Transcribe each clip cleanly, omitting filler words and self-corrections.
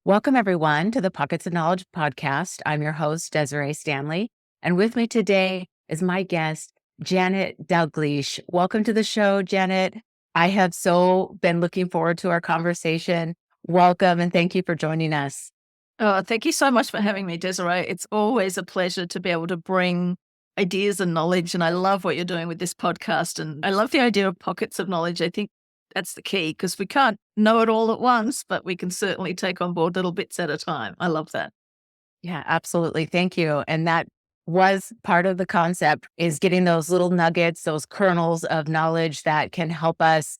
Welcome, everyone, to the Pockets of Knowledge podcast. I'm your host, Desiree Stanley. And with me today is my guest, Janette Dalgliesh. Welcome to the show, Janette. I have so been looking forward to our conversation. Welcome, and thank you for joining us. Oh, thank you so much for having me, Desiree. It's always a pleasure to be able to bring ideas and knowledge. And I love what you're doing with this podcast. And I love the idea of pockets of knowledge. I think that's the key because we can't know it all at once, but we can certainly take on board little bits at a time. I love that. Yeah, absolutely. Thank you. And that was part of the concept, is getting those little nuggets, those kernels of knowledge that can help us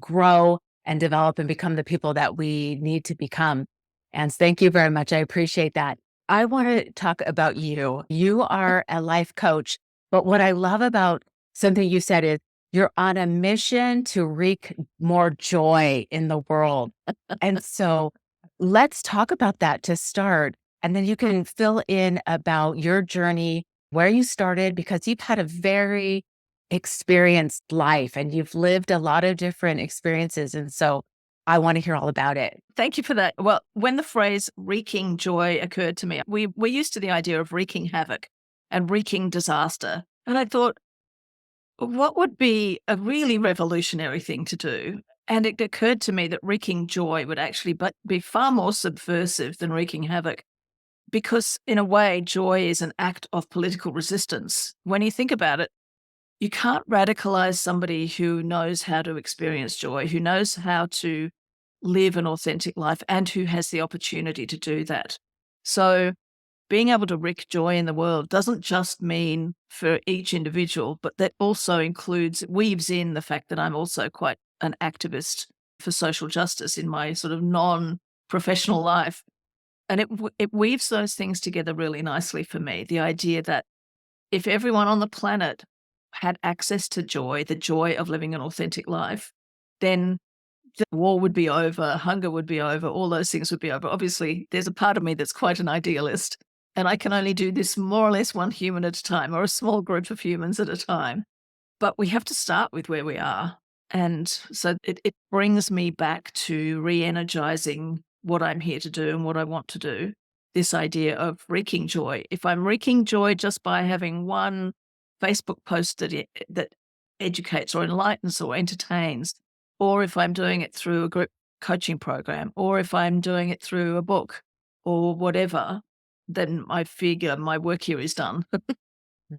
grow and develop and become the people that we need to become. And thank you very much. I appreciate that. I want to talk about you. You are a life coach, but what I love about something you said is you're on a mission to wreak more joy in the world. And so let's talk about that to start. And then you can fill in about your journey, where you started, because you've had a very experienced life and you've lived a lot of different experiences. And so I want to hear all about it. Thank you for that. Well, when the phrase wreaking joy occurred to me, we're used to the idea of wreaking havoc and wreaking disaster. And I thought, what would be a really revolutionary thing to do? And it occurred to me that wreaking joy would actually be far more subversive than wreaking havoc. Because in a way, joy is an act of political resistance. When you think about it, you can't radicalize somebody who knows how to experience joy, who knows how to live an authentic life, and who has the opportunity to do that. So being able to wreak joy in the world doesn't just mean for each individual, but that also weaves in the fact that I'm also quite an activist for social justice in my sort of non-professional life. And it weaves those things together really nicely for me. The idea that if everyone on the planet had access to joy, the joy of living an authentic life, then the war would be over, hunger would be over, all those things would be over. Obviously, there's a part of me that's quite an idealist, and I can only do this more or less one human at a time or a small group of humans at a time. But we have to start with where we are. And so it brings me back to re-energizing what I'm here to do and what I want to do. This idea of wreaking joy. If I'm wreaking joy just by having one Facebook post that educates or enlightens or entertains, or if I'm doing it through a group coaching program, or if I'm doing it through a book or whatever, then I figure my work here is done.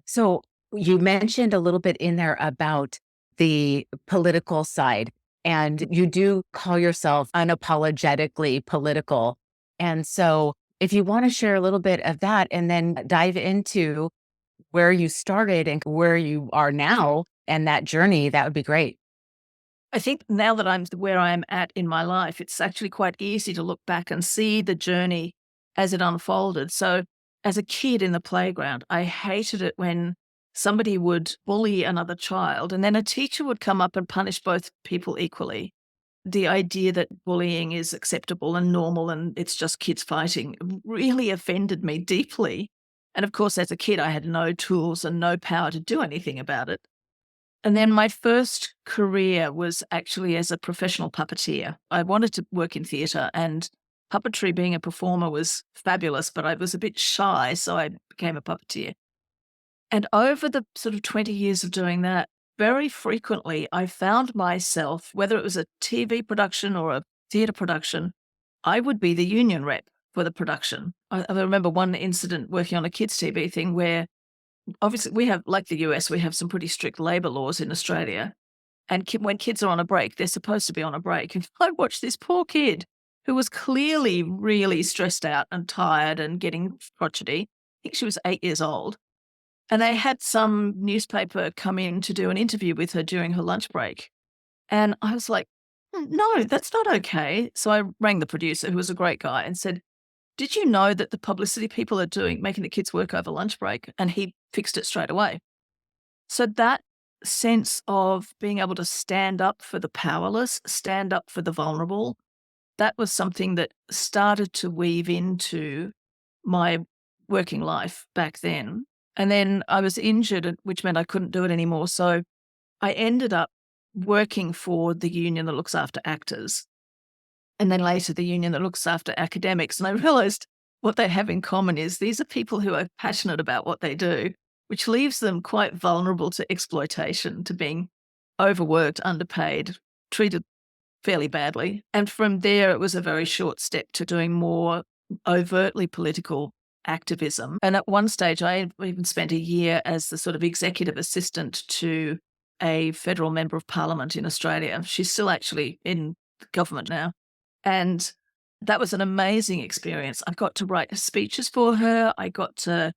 So you mentioned a little bit in there about the political side, and you do call yourself unapologetically political. And so if you want to share a little bit of that and then dive into where you started and where you are now and that journey, that would be great. I think now that I'm where I am at in my life, it's actually quite easy to look back and see the journey as it unfolded. So as a kid in the playground, I hated it when somebody would bully another child and then a teacher would come up and punish both people equally. The idea that bullying is acceptable and normal and it's just kids fighting really offended me deeply. And of course, as a kid, I had no tools and no power to do anything about it. And then my first career was actually as a professional puppeteer. I wanted to work in theatre, and puppetry, being a performer, was fabulous, but I was a bit shy, so I became a puppeteer. And over the sort of 20 years of doing that, very frequently I found myself, whether it was a TV production or a theatre production, I would be the union rep for the production. I remember one incident working on a kids' TV thing where obviously we have, like the US, we have some pretty strict labor laws in Australia. And when kids are on a break, they're supposed to be on a break. And I watched this poor kid who was clearly really stressed out and tired and getting crotchety. I think she was 8 years old. And they had some newspaper come in to do an interview with her during her lunch break. And I was like, no, that's not okay. So I rang the producer, who was a great guy, and said, did you know that the publicity people are making the kids work over lunch break? And he fixed it straight away. So that sense of being able to stand up for the powerless, stand up for the vulnerable, that was something that started to weave into my working life back then. And then I was injured, which meant I couldn't do it anymore. So I ended up working for the union that looks after actors. and then later the union that looks after academics. And I realized what they have in common is these are people who are passionate about what they do, which leaves them quite vulnerable to exploitation, to being overworked, underpaid, treated fairly badly. And from there, it was a very short step to doing more overtly political activism. And at one stage, I even spent a year as the sort of executive assistant to a federal member of parliament in Australia. She's still actually in government now. And that was an amazing experience. I got to write speeches for her. I got to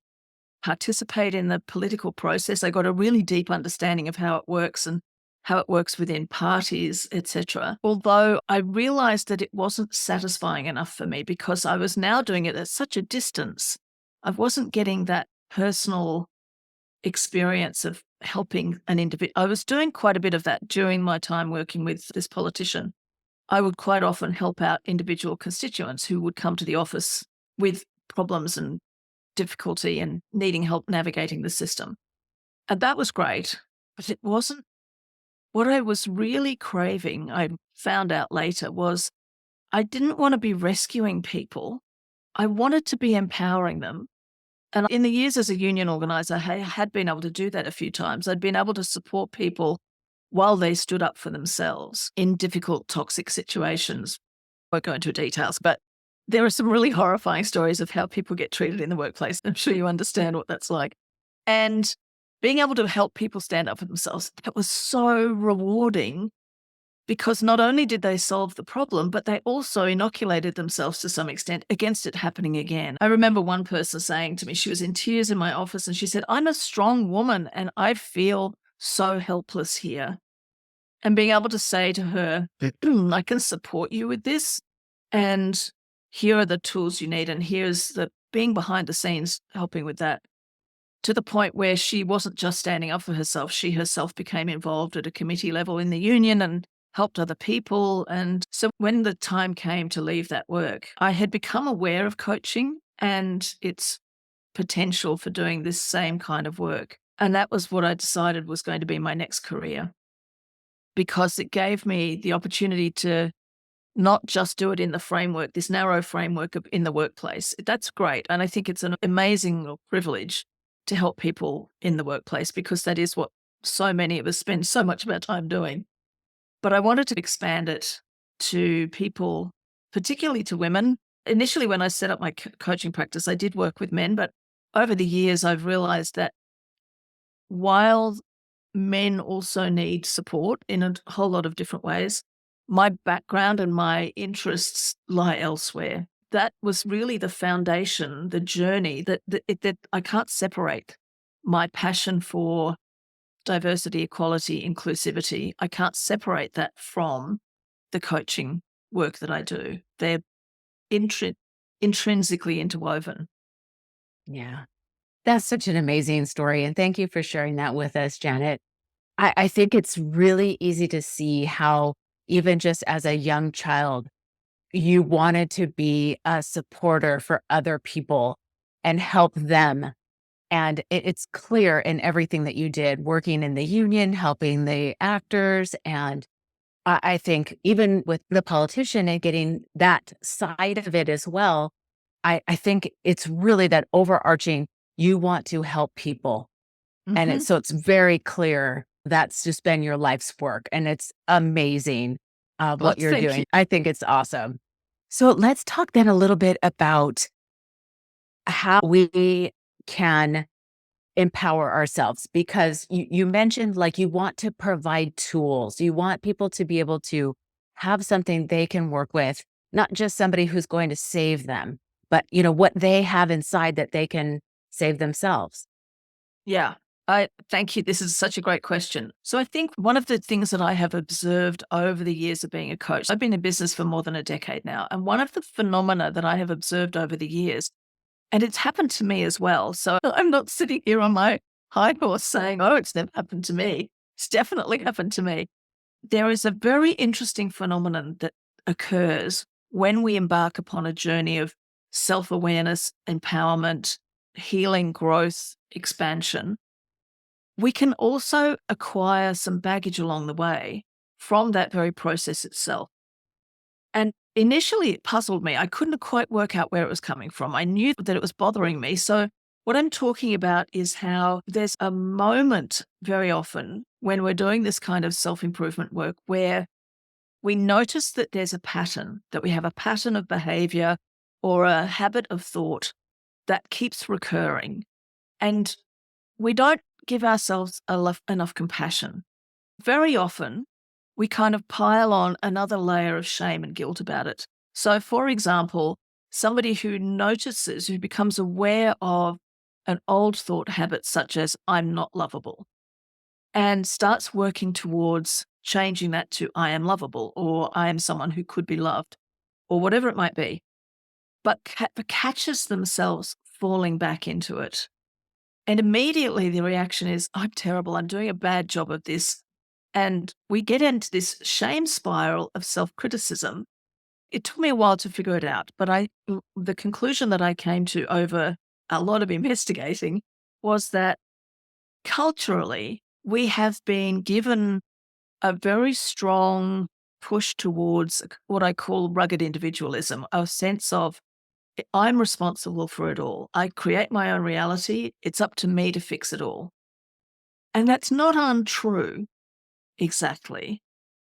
participate in the political process. I got a really deep understanding of how it works and how it works within parties, etc. Although I realized that it wasn't satisfying enough for me because I was now doing it at such a distance. I wasn't getting that personal experience of helping an individual. I was doing quite a bit of that during my time working with this politician. I would quite often help out individual constituents who would come to the office with problems and difficulty and needing help navigating the system. And that was great, but it wasn't what I was really craving. I found out later was I didn't want to be rescuing people. I wanted to be empowering them. And in the years as a union organizer, I had been able to do that a few times. I'd been able to support people while they stood up for themselves in difficult, toxic situations. I won't go into details, but there are some really horrifying stories of how people get treated in the workplace. I'm sure you understand what that's like. And being able to help people stand up for themselves, that was so rewarding because not only did they solve the problem, but they also inoculated themselves to some extent against it happening again. I remember one person saying to me, she was in tears in my office, and she said, "I'm a strong woman and I feel so helpless here." And being able to say to her, "I can support you with this, and here are the tools you need, and here's the being behind the scenes helping with that," to the point where she wasn't just standing up for herself, she herself became involved at a committee level in the union and helped other people. And so when the time came to leave that work, I had become aware of coaching and its potential for doing this same kind of work. And that was what I decided was going to be my next career, because it gave me the opportunity to not just do it in the framework, this narrow framework of in the workplace. That's great. And I think it's an amazing privilege to help people in the workplace because that is what so many of us spend so much of our time doing. But I wanted to expand it to people, particularly to women. Initially, when I set up my coaching practice, I did work with men, but over the years, I've realized that while men also need support in a whole lot of different ways, my background and my interests lie elsewhere. That was really the foundation, the journey that I can't separate my passion for diversity, equality, inclusivity. I can't separate that from the coaching work that I do. They're intrinsically interwoven. Yeah. That's such an amazing story. And thank you for sharing that with us, Janet. I think it's really easy to see how, even just as a young child, you wanted to be a supporter for other people and help them. And it's clear in everything that you did, working in the union, helping the actors. And I think even with the politician and getting that side of it as well, I think it's really that overarching, you want to help people. And Mhm. it's very clear that's just been your life's work. And it's amazing Well, what you're thank you. doing. I think it's awesome. So let's talk then a little bit about how we can empower ourselves, because you mentioned like you want to provide tools. You want people to be able to have something they can work with, not just somebody who's going to save them, but what they have inside that they can save themselves. Yeah. I thank you. This is such a great question. So I think one of the things that I have observed over the years of being a coach, I've been in business for more than a decade now. And one of the phenomena that I have observed over the years, and it's happened to me as well. So I'm not sitting here on my high horse saying, "Oh, it's never happened to me." It's definitely happened to me. There is a very interesting phenomenon that occurs when we embark upon a journey of self awareness, empowerment, healing, growth, expansion. We can also acquire some baggage along the way from that very process itself. And initially it puzzled me. I couldn't quite work out where it was coming from. I knew that it was bothering me. So what I'm talking about is how there's a moment very often when we're doing this kind of self-improvement work where we notice that there's a pattern, that we have a pattern of behavior or a habit of thought that keeps recurring. And we don't give ourselves enough compassion. Very often, we kind of pile on another layer of shame and guilt about it. So, for example, somebody who notices, who becomes aware of an old thought habit such as, I'm not lovable, and starts working towards changing that to, I am lovable, or I am someone who could be loved, or whatever it might be, but catches themselves falling back into it. And immediately the reaction is, I'm terrible. I'm doing a bad job of this. And we get into this shame spiral of self criticism. It took me a while to figure it out, but the conclusion that I came to over a lot of investigating was that culturally, we have been given a very strong push towards what I call rugged individualism, a sense of I'm responsible for it all. I create my own reality. It's up to me to fix it all. And that's not untrue exactly.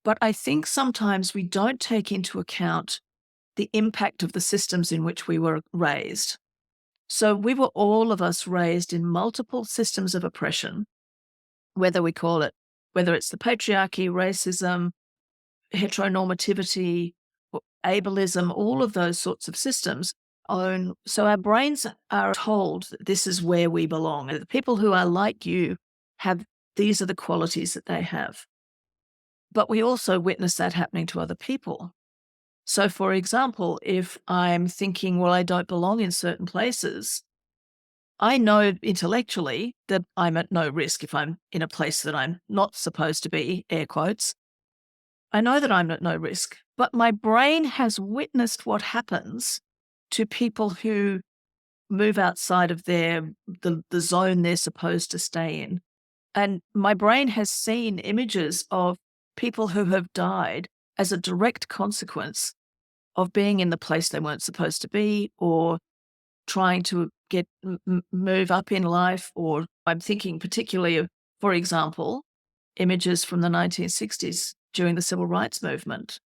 But I think sometimes we don't take into account the impact of the systems in which we were raised. So we were all of us raised in multiple systems of oppression, whether it's the patriarchy, racism, heteronormativity, ableism, all of those sorts of systems. So our brains are told that this is where we belong. And the people who are like you these are the qualities that they have. But we also witness that happening to other people. So, for example, if I'm thinking, well, I don't belong in certain places, I know intellectually that I'm at no risk if I'm in a place that I'm not supposed to be, air quotes. I know that I'm at no risk, but my brain has witnessed what happens to people who move outside of the zone they're supposed to stay in. And my brain has seen images of people who have died as a direct consequence of being in the place they weren't supposed to be, or trying to move up in life. Or I'm thinking particularly of, for example, images from the 1960s during the civil rights movement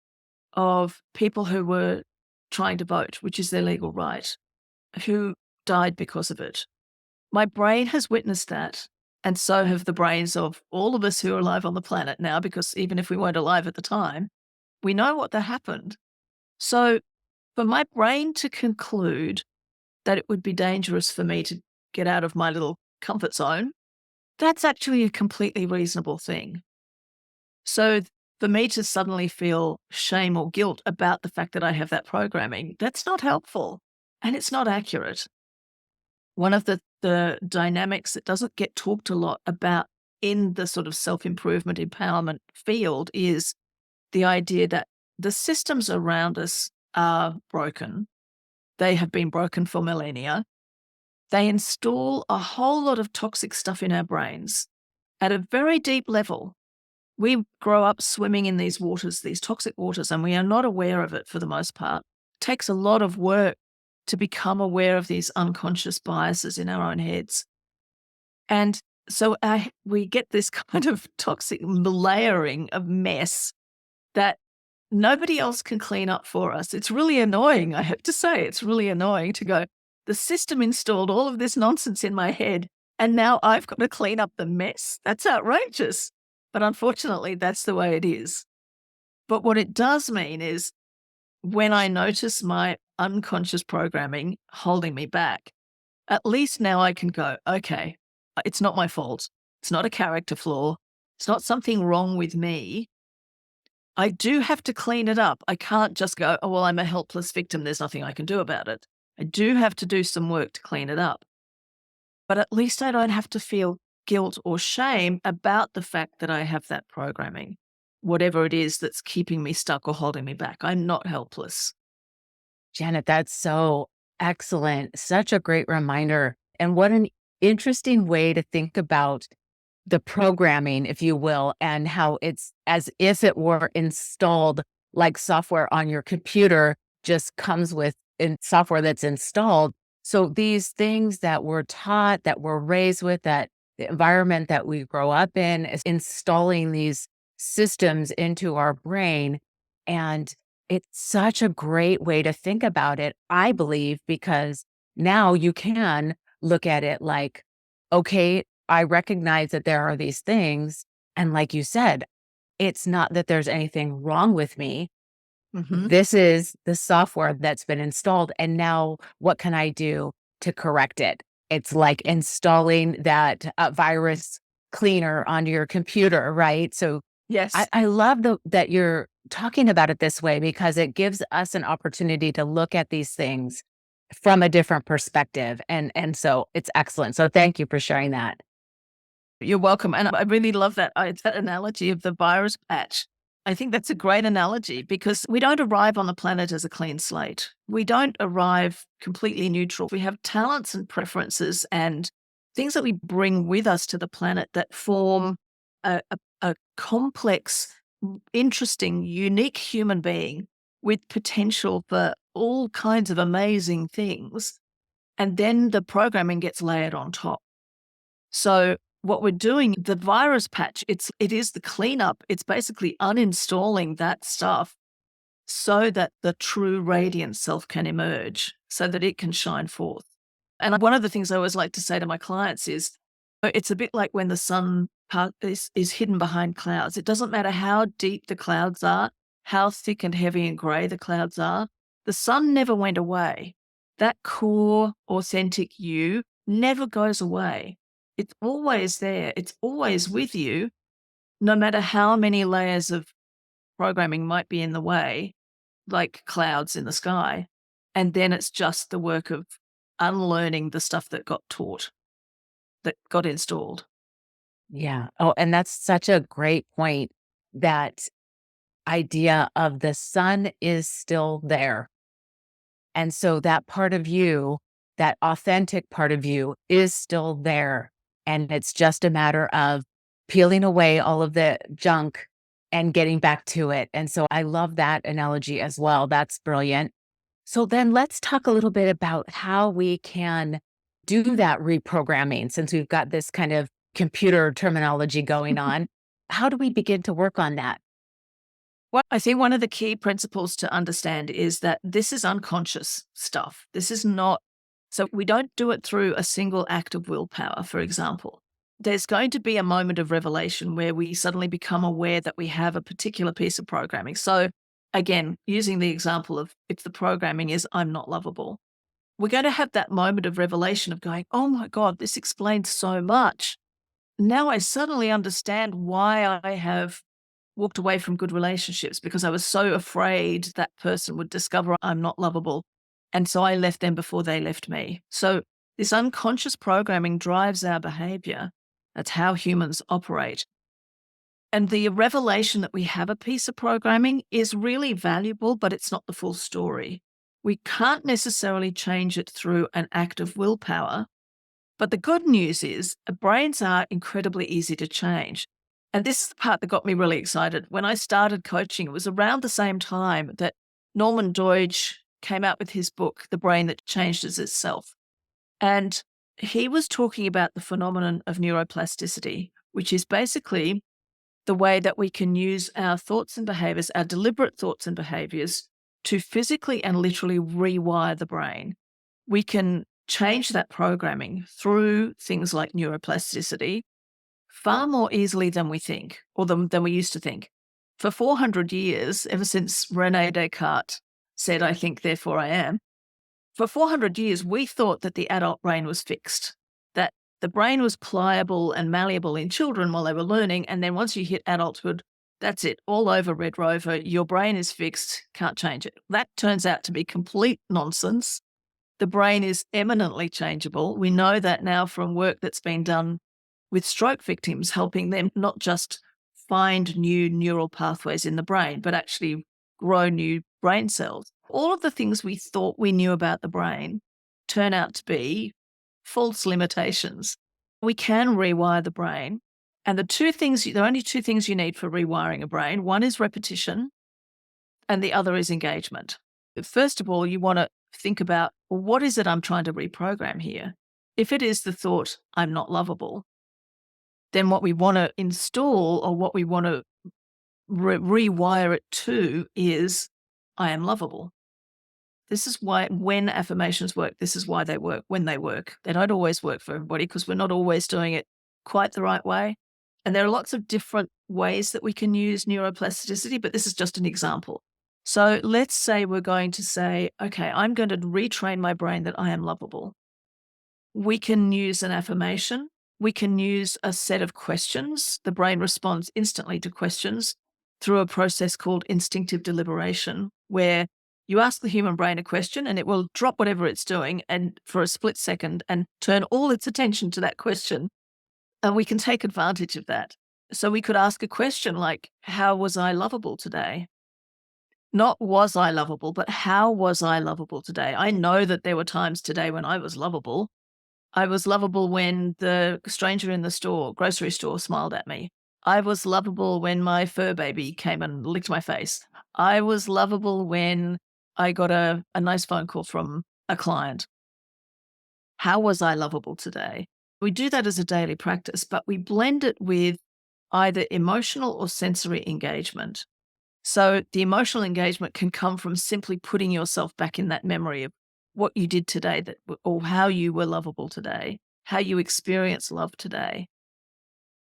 of people who were trying to vote, which is their legal right, who died because of it. My brain has witnessed that. And so have the brains of all of us who are alive on the planet now, because even if we weren't alive at the time, we know what that happened. So for my brain to conclude that it would be dangerous for me to get out of my little comfort zone, that's actually a completely reasonable thing. So for me to suddenly feel shame or guilt about the fact that I have that programming, that's not helpful and it's not accurate. One of the dynamics that doesn't get talked a lot about in the sort of self-improvement empowerment field is the idea that the systems around us are broken. They have been broken for millennia. They install a whole lot of toxic stuff in our brains at a very deep level. We grow up swimming in these waters, these toxic waters, and we are not aware of it for the most part. It takes a lot of work to become aware of these unconscious biases in our own heads. And so we get this kind of toxic layering of mess that nobody else can clean up for us. It's really annoying, I have to say. It's really annoying to go, the system installed all of this nonsense in my head, and now I've got to clean up the mess. That's outrageous. But unfortunately, that's the way it is. But what it does mean is when I notice my unconscious programming holding me back, at least now I can go, okay, it's not my fault. It's not a character flaw. It's not something wrong with me. I do have to clean it up. I can't just go, oh, well, I'm a helpless victim. There's nothing I can do about it. I do have to do some work to clean it up. But at least I don't have to feel guilt or shame about the fact that I have that programming, whatever it is that's keeping me stuck or holding me back. I'm not helpless. Janet, that's so excellent. Such a great reminder. And what an interesting way to think about the programming, if you will, and how it's as if it were installed like software on your computer just comes with software that's installed. So these things that we're taught, that we're raised with, that the environment that we grow up in is installing these systems into our brain. And it's such a great way to think about it, I believe, because now you can look at it like, okay, I recognize that there are these things. And like you said, it's not that there's anything wrong with me. Mhm. This is the software that's been installed. And now what can I do to correct it? It's like installing that virus cleaner onto your computer, right? So Yes. I love that you're talking about it this way because it gives us an opportunity to look at these things from a different perspective. And so it's excellent. So thank you for sharing that. You're welcome, and I really love that analogy of the virus patch. I think that's a great analogy because we don't arrive on the planet as a clean slate. We don't arrive completely neutral. We have talents and preferences and things that we bring with us to the planet that form a complex, interesting, unique human being with potential for all kinds of amazing things. And then the programming gets layered on top. So what we're doing, the virus patch, it is the cleanup. It's basically uninstalling that stuff so that the true radiant self can emerge, so that it can shine forth. And one of the things I always like to say to my clients is, it's a bit like when the sun is hidden behind clouds. It doesn't matter how deep the clouds are, how thick and heavy and grey the clouds are. The sun never went away. That core, authentic you never goes away. It's always there. It's always with you, no matter how many layers of programming might be in the way, like clouds in the sky. And then it's just the work of unlearning the stuff that got taught, that got installed. Yeah. Oh, and that's such a great point, that idea of the sun is still there. And so that part of you, that authentic part of you is still there. And it's just a matter of peeling away all of the junk and getting back to it. And so I love that analogy as well. That's brilliant. So then let's talk a little bit about how we can do that reprogramming since we've got this kind of computer terminology going on. How do we begin to work on that? Well, I think one of the key principles to understand is that this is unconscious stuff. This is not, so we don't do it through a single act of willpower, for example. There's going to be a moment of revelation where we suddenly become aware that we have a particular piece of programming. So, again, using the example of if the programming is, I'm not lovable, we're going to have that moment of revelation of going, oh my God, this explains so much. Now I suddenly understand why I have walked away from good relationships because I was so afraid that person would discover I'm not lovable. And so I left them before they left me. So this unconscious programming drives our behavior. That's how humans operate. And the revelation that we have a piece of programming is really valuable, but it's not the full story. We can't necessarily change it through an act of willpower. But the good news is brains are incredibly easy to change. And this is the part that got me really excited. When I started coaching, it was around the same time that Norman Deutsch came out with his book, The Brain That Changes Itself. And he was talking about the phenomenon of neuroplasticity, which is basically the way that we can use our thoughts and behaviors, our deliberate thoughts and behaviors, to physically and literally rewire the brain. We can change that programming through things like neuroplasticity far more easily than we think, or than we used to think. For 400 years, ever since Rene Descartes said, I think, therefore I am, for 400 years, we thought that the adult brain was fixed, that the brain was pliable and malleable in children while they were learning. And then once you hit adulthood, that's it, all over, Red Rover, your brain is fixed, can't change it. That turns out to be complete nonsense. The brain is eminently changeable. We know that now from work that's been done with stroke victims, helping them not just find new neural pathways in the brain, but actually grow new brain cells. All of the things we thought we knew about the brain turn out to be false limitations. We can rewire the brain. And there are only two things you need for rewiring a brain. One is repetition, and the other is engagement. First of all, you want to think about, well, what is it I'm trying to reprogram here? If it is the thought, I'm not lovable, then what we want to install or what we want to rewire it to is, I am lovable. This is why when affirmations work, this is why they work when they work. They don't always work for everybody because we're not always doing it quite the right way. And there are lots of different ways that we can use neuroplasticity, but this is just an example. So let's say we're going to say, okay, I'm going to retrain my brain that I am lovable. We can use an affirmation. We can use a set of questions. The brain responds instantly to questions through a process called instinctive deliberation, where you ask the human brain a question and it will drop whatever it's doing and for a split second and turn all its attention to that question. And we can take advantage of that. So we could ask a question like, how was I lovable today? Not was I lovable, but how was I lovable today? I know that there were times today when I was lovable. I was lovable when the stranger in the store, grocery store, smiled at me. I was lovable when my fur baby came and licked my face. I was lovable when I got a nice phone call from a client. How was I lovable today? We do that as a daily practice, but we blend it with either emotional or sensory engagement. So the emotional engagement can come from simply putting yourself back in that memory of what you did today or how you were lovable today, how you experienced love today.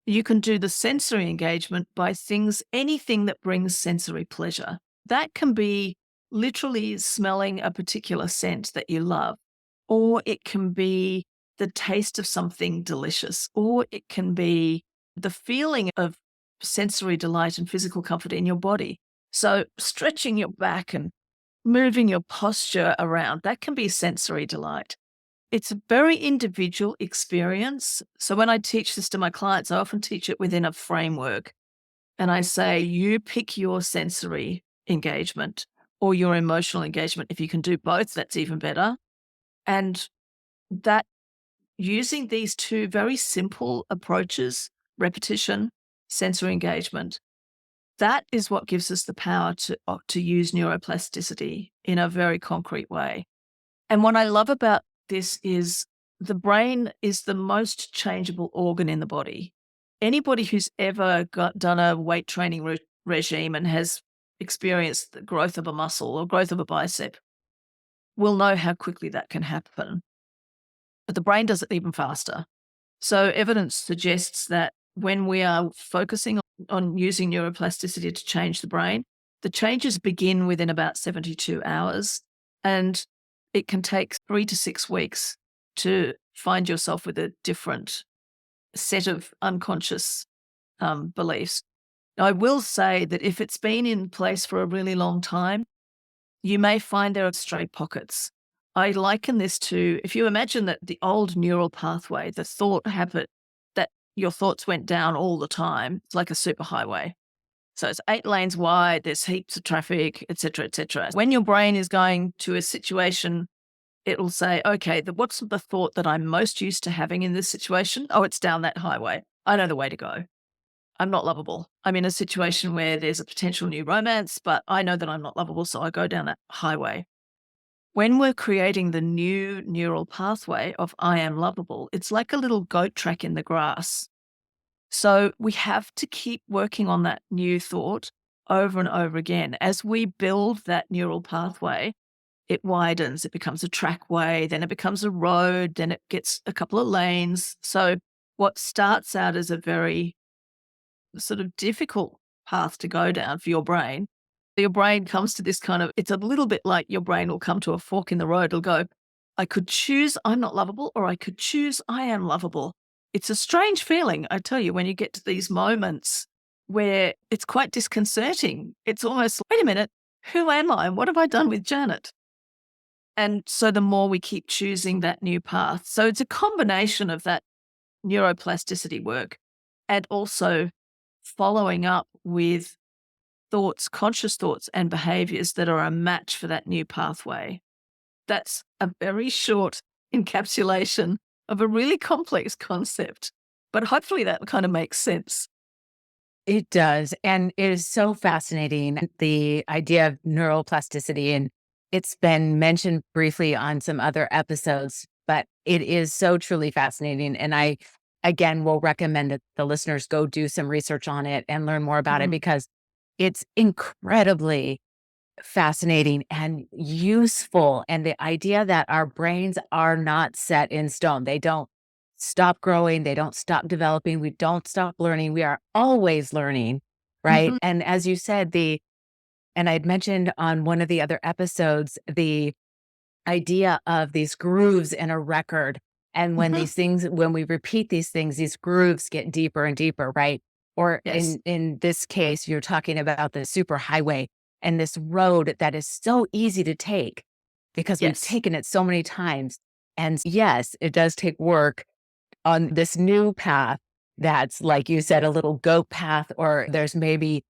You can do the sensory engagement by anything that brings sensory pleasure. That can be literally smelling a particular scent that you love, or it can be the taste of something delicious, or it can be the feeling of sensory delight and physical comfort in your body. So stretching your back and moving your posture around, that can be sensory delight. It's a very individual experience. So when I teach this to my clients, I often teach it within a framework. And I say, you pick your sensory engagement or your emotional engagement. If you can do both, that's even better. And that using these two very simple approaches, repetition, sensory engagement, that is what gives us the power to use neuroplasticity in a very concrete way. And what I love about this is the brain is the most changeable organ in the body. Anybody who's ever done a weight training regime and has experienced the growth of a muscle or growth of a bicep will know how quickly that can happen. But the brain does it even faster. So evidence suggests that when we are focusing on using neuroplasticity to change the brain, the changes begin within about 72 hours. And it can take 3 to 6 weeks to find yourself with a different set of unconscious beliefs. I will say that if it's been in place for a really long time, you may find there are stray pockets. I liken this to, if you imagine that the old neural pathway, the thought habit that your thoughts went down all the time, it's like a superhighway. So it's 8 lanes wide, there's heaps of traffic, et cetera, et cetera. When your brain is going to a situation, it'll say, okay, what's the thought that I'm most used to having in this situation? Oh, it's down that highway. I know the way to go. I'm not lovable. I'm in a situation where there's a potential new romance, but I know that I'm not lovable, so I go down that highway. When we're creating the new neural pathway of I am lovable, it's like a little goat track in the grass. So we have to keep working on that new thought over and over again. As we build that neural pathway, it widens, it becomes a trackway, then it becomes a road, then it gets a couple of lanes. So what starts out as a very sort of difficult path to go down for your brain comes to this kind of, it's a little bit like your brain will come to a fork in the road. It'll go, I could choose I'm not lovable, or I could choose I am lovable. It's a strange feeling, I tell you, when you get to these moments where it's quite disconcerting. It's almost, wait a minute, who am I? What have I done with Janet? And so the more we keep choosing that new path. So it's a combination of that neuroplasticity work and also following up with thoughts, conscious thoughts and behaviors that are a match for that new pathway. That's a very short encapsulation of a really complex concept, but hopefully that kind of makes sense. It does. And it is so fascinating, the idea of neuroplasticity. And it's been mentioned briefly on some other episodes, but it is so truly fascinating. And I, again, will recommend that the listeners go do some research on it and learn more about it Mhm. because it's incredibly fascinating and useful. And the idea that our brains are not set in stone, they don't stop growing, they don't stop developing, we don't stop learning, we are always learning, right? Mhm. And as you said, and I'd mentioned on one of the other episodes, the idea of these grooves in a record. And when Mhm. these things, when we repeat these things, these grooves get deeper and deeper, right? Or Yes. in this case, you're talking about the super highway and this road that is so easy to take because we've Yes. taken it so many times. And yes, it does take work on this new path that's, like you said, a little goat path, or there's maybe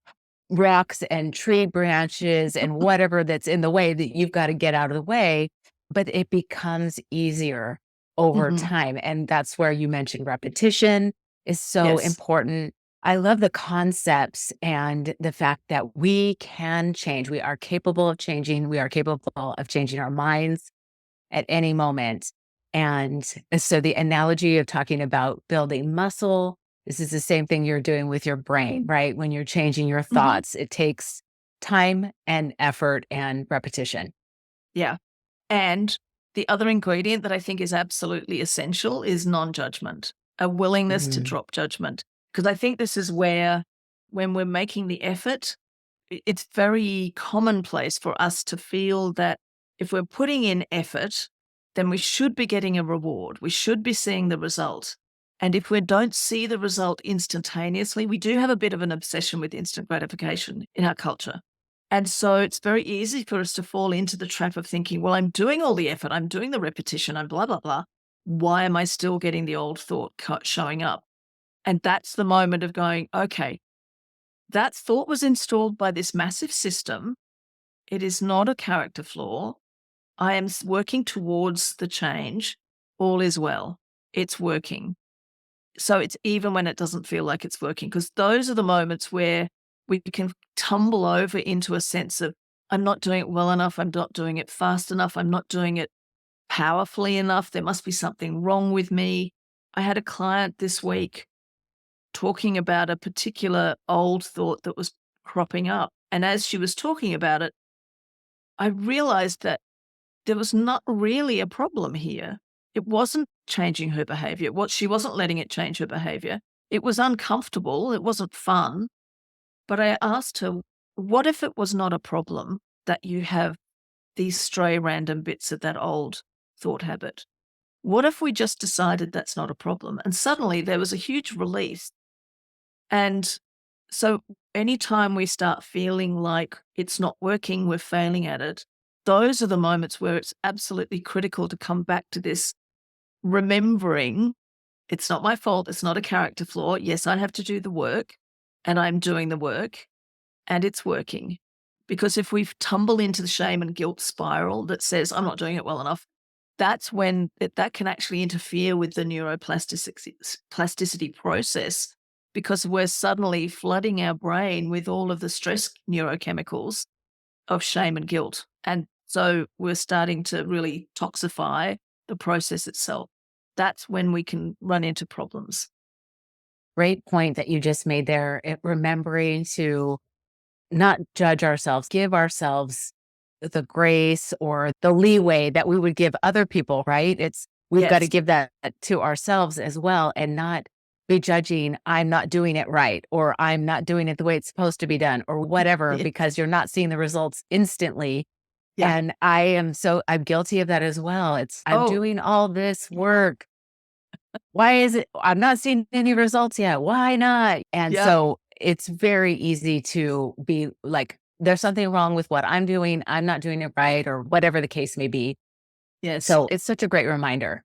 rocks and tree branches and whatever that's in the way that you've got to get out of the way, but it becomes easier over Mhm. time. And that's where you mentioned repetition is so Yes. important. I love the concepts and the fact that we can change. We are capable of changing. We are capable of changing our minds at any moment. And so the analogy of talking about building muscle, this is the same thing you're doing with your brain, right? When you're changing your Mhm. thoughts, it takes time and effort and repetition. Yeah. And the other ingredient that I think is absolutely essential is non-judgment, a willingness to Mhm. drop judgment. Because I think this is where, when we're making the effort, it's very commonplace for us to feel that if we're putting in effort, then we should be getting a reward. We should be seeing the result. And if we don't see the result instantaneously, we do have a bit of an obsession with instant gratification in our culture. And so it's very easy for us to fall into the trap of thinking, well, I'm doing all the effort, I'm doing the repetition, I'm blah, blah, blah. Why am I still getting the old thought showing up? And that's the moment of going, okay, that thought was installed by this massive system. It is not a character flaw. I am working towards the change. All is well. It's working. So it's even when it doesn't feel like it's working, because those are the moments where we can tumble over into a sense of, I'm not doing it well enough. I'm not doing it fast enough. I'm not doing it powerfully enough. There must be something wrong with me. I had a client this week talking about a particular old thought that was cropping up. And as she was talking about it, I realized that there was not really a problem here. It wasn't changing her behavior. What she wasn't letting it change her behavior. It was uncomfortable. It wasn't fun. But I asked her, what if it was not a problem that you have these stray random bits of that old thought habit? What if we just decided that's not a problem? And suddenly there was a huge release. And so anytime we start feeling like it's not working, we're failing at it, those are the moments where it's absolutely critical to come back to this remembering it's not my fault. It's not a character flaw. Yes, I have to do the work and I'm doing the work and it's working. Because if we tumble into the shame and guilt spiral that says, I'm not doing it well enough, that's when that can actually interfere with the neuroplasticity process, because we're suddenly flooding our brain with all of the stress neurochemicals of shame and guilt. And so we're starting to really toxify the process itself. That's when we can run into problems. Great point that you just made there. Remembering to not judge ourselves, give ourselves the grace or the leeway that we would give other people, right? We've got to Yes. give that to ourselves as well and not be judging, I'm not doing it right, or I'm not doing it the way it's supposed to be done, or whatever, Yeah. because you're not seeing the results instantly. Yeah. And I'm guilty of that as well. I'm Oh, doing all this work. Why is it I'm not seeing any results yet? Why not? And yeah. so it's very easy to be like, there's something wrong with what I'm doing. I'm not doing it right, or whatever the case may be. Yes. So it's such a great reminder.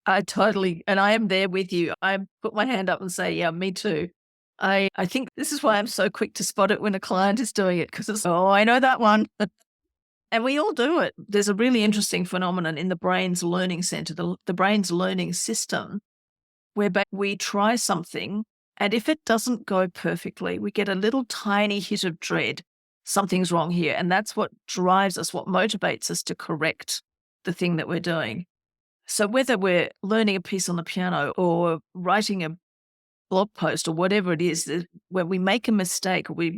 I totally, and I am there with you. I put my hand up and say, yeah, me too. I think this is why I'm so quick to spot it when a client is doing it, because it's, oh, I know that one. And we all do it. There's a really interesting phenomenon in the brain's learning center, the brain's learning system, where we try something And if it doesn't go perfectly, we get a little tiny hit of dread. Something's wrong here. And that's what drives us, what motivates us to correct the thing that we're doing. So whether we're learning a piece on the piano or writing a blog post or whatever it is, when we make a mistake or we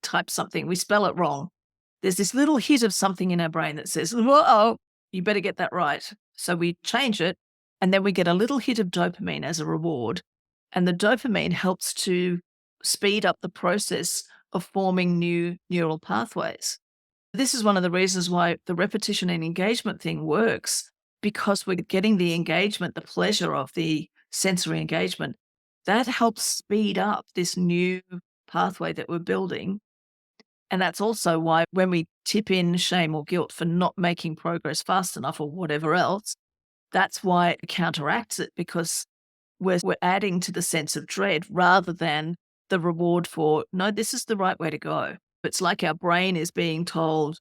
type something, we spell it wrong, there's this little hit of something in our brain that says, whoa, you better get that right. So we change it, and then we get a little hit of dopamine as a reward. And the dopamine helps to speed up the process of forming new neural pathways. This is one of the reasons why the repetition and engagement thing works, because we're getting the engagement, the pleasure of the sensory engagement. That helps speed up this new pathway that we're building. And that's also why when we tip in shame or guilt for not making progress fast enough or whatever else, that's why it counteracts it, because we're adding to the sense of dread rather than the reward for, no, this is the right way to go. It's like our brain is being told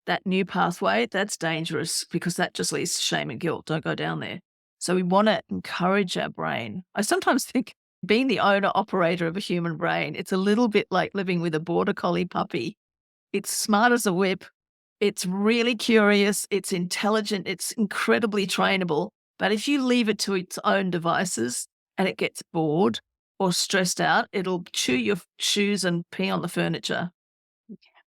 that new pathway, that's dangerous because that just leads to shame and guilt. Don't go down there. So we want to encourage our brain. I sometimes think being the owner operator of a human brain, it's a little bit like living with a border collie puppy. It's smart as a whip. It's really curious. It's intelligent. It's incredibly trainable. But if you leave it to its own devices and it gets bored or stressed out, it'll chew your shoes and pee on the furniture.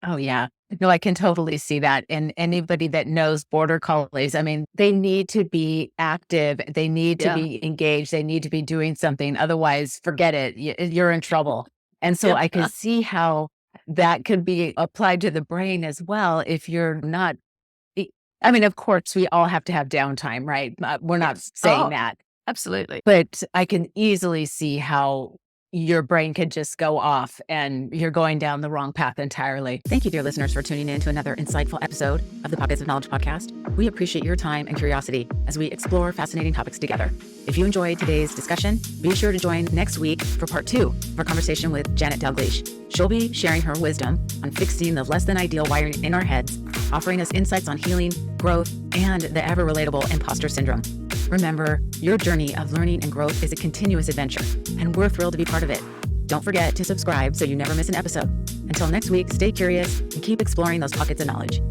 Oh, yeah. No, I can totally see that. And anybody that knows border collies, I mean, they need to be active. They need to Yeah. be engaged. They need to be doing something. Otherwise, forget it. You're in trouble. And so Yep. I can see how that could be applied to the brain as well if you're not. I mean, of course, we all have to have downtime, right? We're not saying Oh, that. absolutely. But I can easily see how your brain could just go off and you're going down the wrong path entirely. Thank you, dear listeners, for tuning in to another insightful episode of the Pockets of Knowledge podcast. We appreciate your time and curiosity as we explore fascinating topics together. If you enjoyed today's discussion, be sure to join next week for part 2 of our conversation with Janette Dalgliesh. She'll be sharing her wisdom on fixing the less than ideal wiring in our heads, offering us insights on healing, growth, and the ever relatable imposter syndrome. Remember, your journey of learning and growth is a continuous adventure, and we're thrilled to be part of it. Don't forget to subscribe so you never miss an episode. Until next week, stay curious and keep exploring those pockets of knowledge.